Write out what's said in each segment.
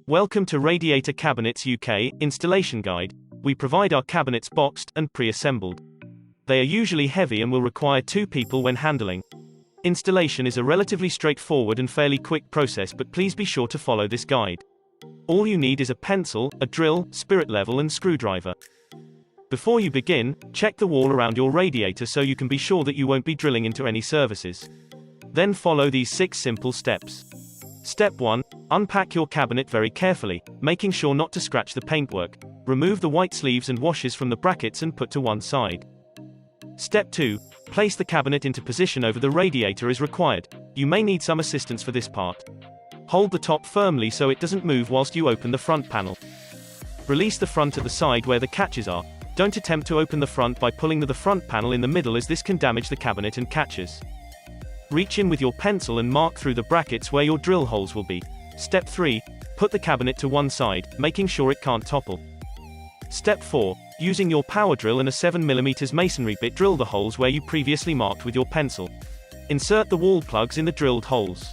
Welcome to Radiator Cabinets UK installation guide. We provide our cabinets boxed and pre-assembled. They are usually heavy and will require 2 people when handling. Installation is a relatively straightforward and fairly quick process, but please be sure to follow this guide. All you need is a pencil, a drill, spirit level and screwdriver. Before you begin, check the wall around your radiator so you can be sure that you won't be drilling into any surfaces. Then follow these 6 simple steps. Step 1. Unpack your cabinet very carefully, making sure not to scratch the paintwork. Remove the white sleeves and washes from the brackets and put to one side. Step 2. Place the cabinet into position over the radiator as required. You may need some assistance for this part. Hold the top firmly so it doesn't move whilst you open the front panel. Release the front at the side where the catches are. Don't attempt to open the front by pulling the front panel in the middle, as this can damage the cabinet and catches. Reach in with your pencil and mark through the brackets where your drill holes will be. Step 3. Put the cabinet to one side, making sure it can't topple. Step 4. Using your power drill and a 7mm masonry bit, drill the holes where you previously marked with your pencil. Insert the wall plugs in the drilled holes.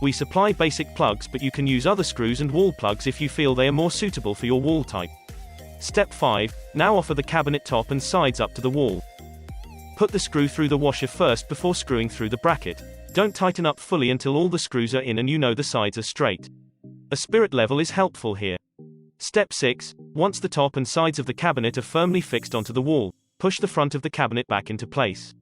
We supply basic plugs, but you can use other screws and wall plugs if you feel they are more suitable for your wall type. Step 5. Now offer the cabinet top and sides up to the wall. Put the screw through the washer first before screwing through the bracket. Don't tighten up fully until all the screws are in and you know the sides are straight. A spirit level is helpful here. Step 6. Once the top and sides of the cabinet are firmly fixed onto the wall, push the front of the cabinet back into place.